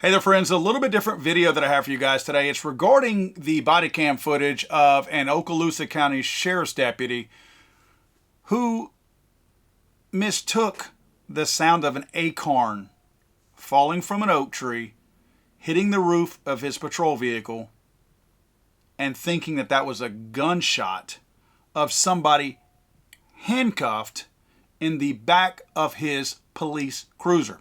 Hey there friends, a little bit different video that I have for you guys today. It's regarding the body cam footage of an Okaloosa County Sheriff's deputy who mistook the sound of an acorn falling from an oak tree, hitting the roof of his patrol vehicle, and thinking that that was a gunshot of somebody handcuffed in the back of his police cruiser.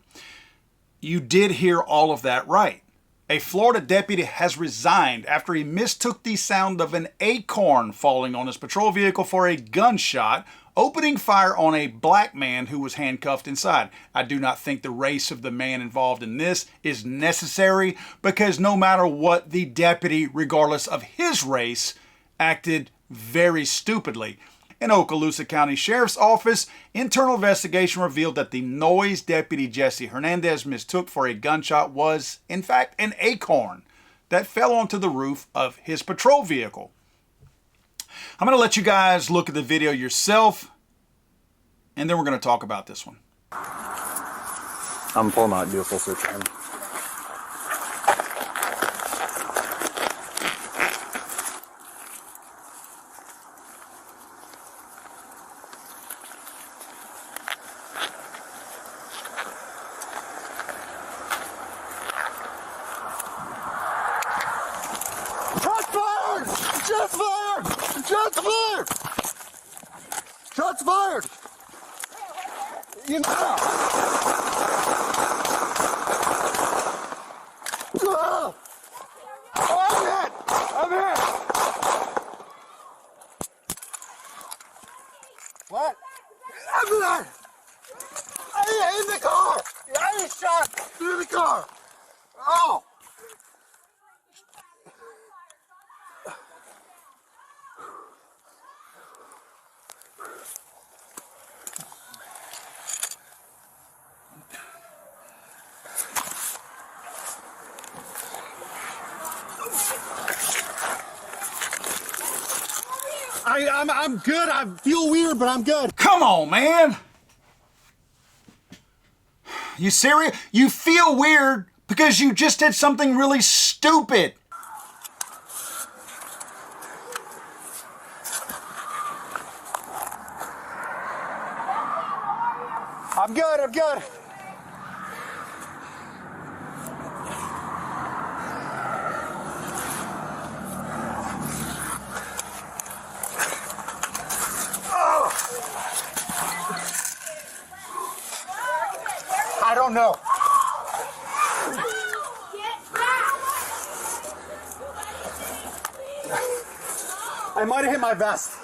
You did hear all of that right. A Florida deputy has resigned after he mistook the sound of an acorn falling on his patrol vehicle for a gunshot, opening fire on a black man who was handcuffed inside. I do not think the race of the man involved in this is necessary, because no matter what, the deputy, regardless of his race, acted very stupidly. In Okaloosa County Sheriff's Office, internal investigation revealed that the noise deputy Jesse Hernandez mistook for a gunshot was, in fact, an acorn that fell onto the roof of his patrol vehicle. I'm going to let you guys look at the video yourself, and then we're going to talk about this one. I'm pulling out, do a full search on him. Shots fired! Shots fired! Shots fired! You know. Oh, I'm hit! I'm hit! What? I'm hit! In the car! I was shot through the car! Oh! I'm good. I feel weird, but I'm good. Come on, man. You serious? You feel weird because you just did something really stupid. I'm good. I'm good. I don't know. I might have hit my vest.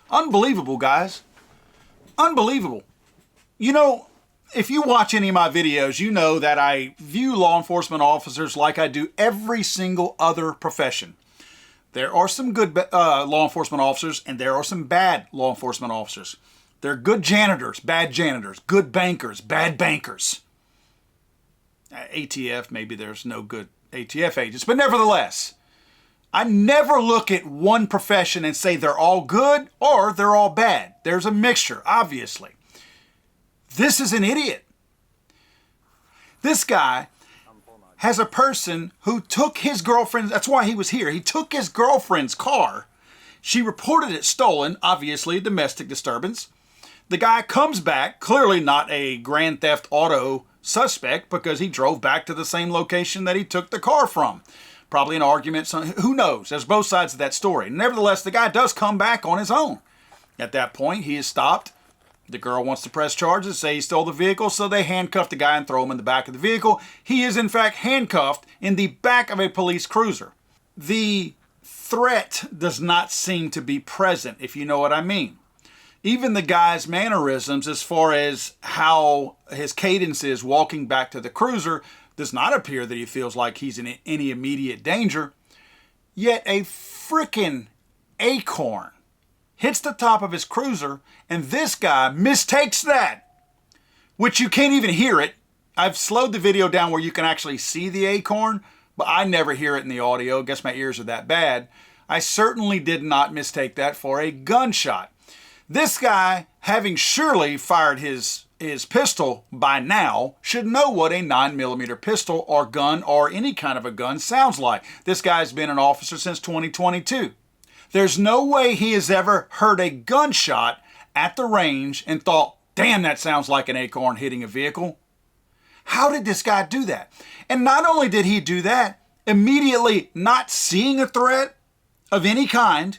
Unbelievable, guys. Unbelievable. You know, if you watch any of my videos, you know that I view law enforcement officers like I do every single other profession. There are some good law enforcement officers, and there are some bad law enforcement officers. There are good janitors, bad janitors, good bankers, bad bankers. ATF, maybe there's no good ATF agents, but nevertheless, I never look at one profession and say they're all good or they're all bad. There's a mixture, obviously. This is an idiot. This guy has a person who took his girlfriend, that's why he was here. He took his girlfriend's car. She reported it stolen, obviously a domestic disturbance. The guy comes back, clearly not a Grand Theft Auto suspect, because he drove back to the same location that he took the car from. Probably an argument, who knows? There's both sides of that story. Nevertheless, the guy does come back on his own. At that point, he is stopped. The girl wants to press charges, say he stole the vehicle, so they handcuff the guy and throw him in the back of the vehicle. He is, in fact, handcuffed in the back of a police cruiser. The threat does not seem to be present, if you know what I mean. Even the guy's mannerisms, as far as how his cadence is walking back to the cruiser, does not appear that he feels like he's in any immediate danger. Yet a frickin' acorn hits the top of his cruiser, and this guy mistakes that, which you can't even hear it. I've slowed the video down where you can actually see the acorn, but I never hear it in the audio. I guess my ears are that bad. I certainly did not mistake that for a gunshot. This guy, having surely fired his pistol by now, should know what a 9mm pistol or gun or any kind of a gun sounds like. This guy's been an officer since 2022. There's no way he has ever heard a gunshot at the range and thought, damn, that sounds like an acorn hitting a vehicle. How did this guy do that? And not only did he do that, immediately not seeing a threat of any kind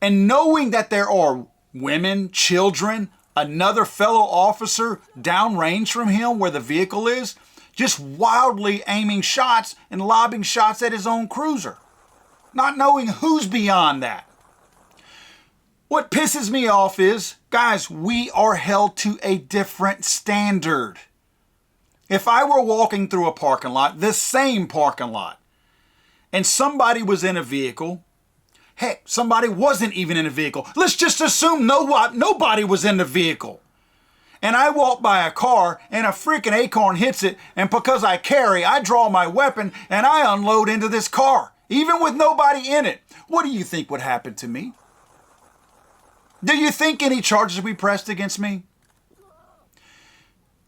and knowing that there are women, children, another fellow officer downrange from him where the vehicle is, just wildly aiming shots and lobbing shots at his own cruiser, not knowing who's beyond that. What pisses me off is, guys, we are held to a different standard. If I were walking through a parking lot, the same parking lot, and somebody was in a vehicle, heck, somebody wasn't even in a vehicle. Let's just assume nobody was in the vehicle. And I walk by a car and a freaking acorn hits it, and because I carry, I draw my weapon and I unload into this car, even with nobody in it. What do you think would happen to me? Do you think any charges would be pressed against me?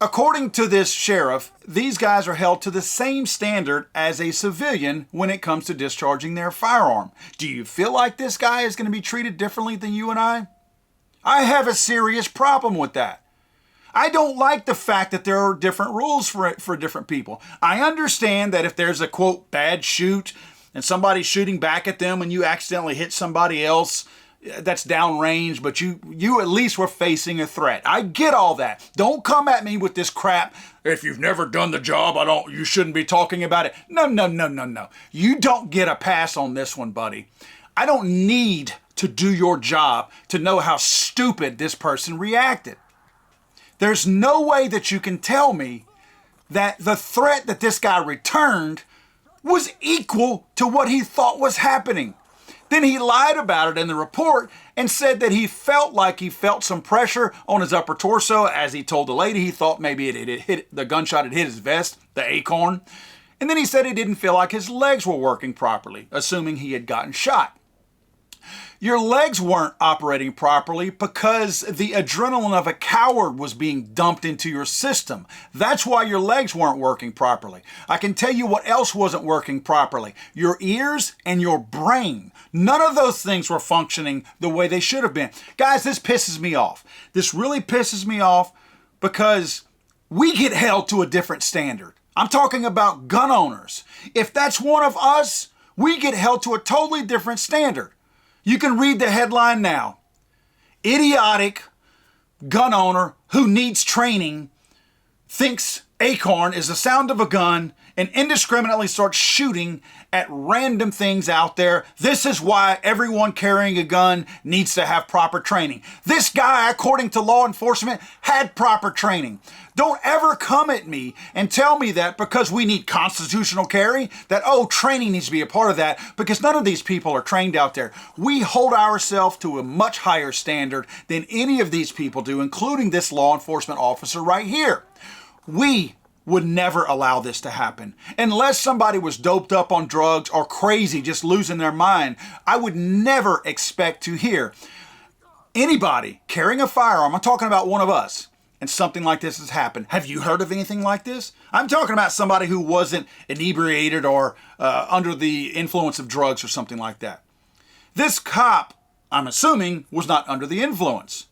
According to this sheriff, these guys are held to the same standard as a civilian when it comes to discharging their firearm. Do you feel like this guy is going to be treated differently than you and I? I have a serious problem with that. I don't like the fact that there are different rules for different people. I understand that if there's a, quote, bad shoot and somebody's shooting back at them and you accidentally hit somebody else, that's downrange, but you at least were facing a threat. I get all that. Don't come at me with this crap. If you've never done the job, you shouldn't be talking about it. No. You don't get a pass on this one, buddy. I don't need to do your job to know how stupid this person reacted. There's no way that you can tell me that the threat that this guy returned was equal to what he thought was happening. Then he lied about it in the report and said that he felt some pressure on his upper torso. As he told the lady, he thought maybe the gunshot had hit his vest, the acorn. And then he said he didn't feel like his legs were working properly, assuming he had gotten shot. Your legs weren't operating properly because the adrenaline of a coward was being dumped into your system. That's why your legs weren't working properly. I can tell you what else wasn't working properly. Your ears and your brain. None of those things were functioning the way they should have been. Guys, this pisses me off. This really pisses me off because we get held to a different standard. I'm talking about gun owners. If that's one of us, we get held to a totally different standard. You can read the headline now. Idiotic gun owner who needs training thinks acorn is the sound of a gun and indiscriminately starts shooting at random things out there. This is why everyone carrying a gun needs to have proper training. This guy, according to law enforcement, had proper training. Don't ever come at me and tell me that because we need constitutional carry, that, training needs to be a part of that, because none of these people are trained out there. We hold ourselves to a much higher standard than any of these people do, including this law enforcement officer right here. We would never allow this to happen. Unless somebody was doped up on drugs or crazy, just losing their mind, I would never expect to hear anybody carrying a firearm. I'm talking about one of us, and something like this has happened. Have you heard of anything like this? I'm talking about somebody who wasn't inebriated or under the influence of drugs or something like that. This cop, I'm assuming, was not under the influence.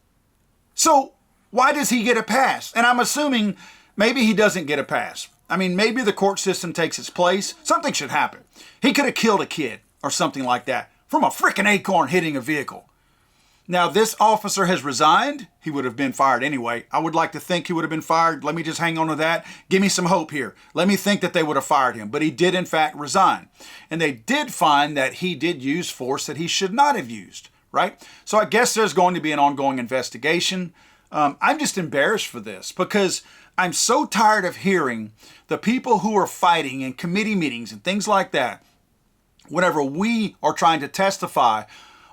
So why does he get a pass? And I'm assuming maybe he doesn't get a pass. I mean, maybe the court system takes its place. Something should happen. He could have killed a kid or something like that from a freaking acorn hitting a vehicle. Now, this officer has resigned. He would have been fired anyway. I would like to think he would have been fired. Let me just hang on to that. Give me some hope here. Let me think that they would have fired him. But he did, in fact, resign. And they did find that he did use force that he should not have used, right? So I guess there's going to be an ongoing investigation. I'm just embarrassed for this because I'm so tired of hearing the people who are fighting in committee meetings and things like that, whenever we are trying to testify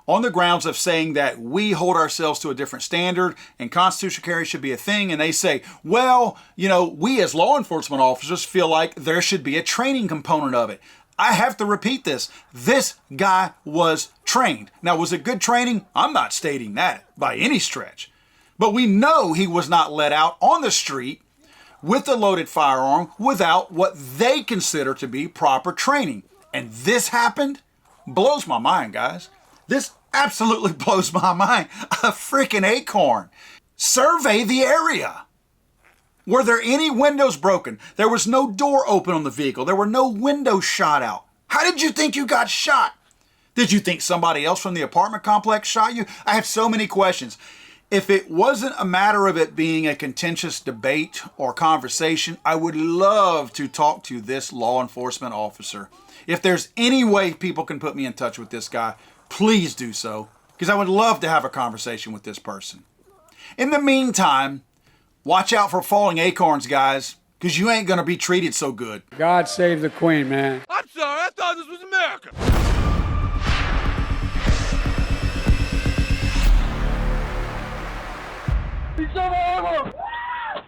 on the grounds of saying that we hold ourselves to a different standard and constitutional carry should be a thing. And they say, well, you know, we as law enforcement officers feel like there should be a training component of it. I have to repeat this. This guy was trained. Now, was it good training? I'm not stating that by any stretch. But we know he was not let out on the street with a loaded firearm without what they consider to be proper training. And this happened? Blows my mind, guys. This absolutely blows my mind. A freaking acorn. Survey the area. Were there any windows broken? There was no door open on the vehicle. There were no windows shot out. How did you think you got shot? Did you think somebody else from the apartment complex shot you? I have so many questions. If it wasn't a matter of it being a contentious debate or conversation, I would love to talk to this law enforcement officer. If there's any way people can put me in touch with this guy, please do so, because I would love to have a conversation with this person. In the meantime, watch out for falling acorns, guys, because you ain't going to be treated so good. God save the Queen, man. I'm sorry, I thought this was America.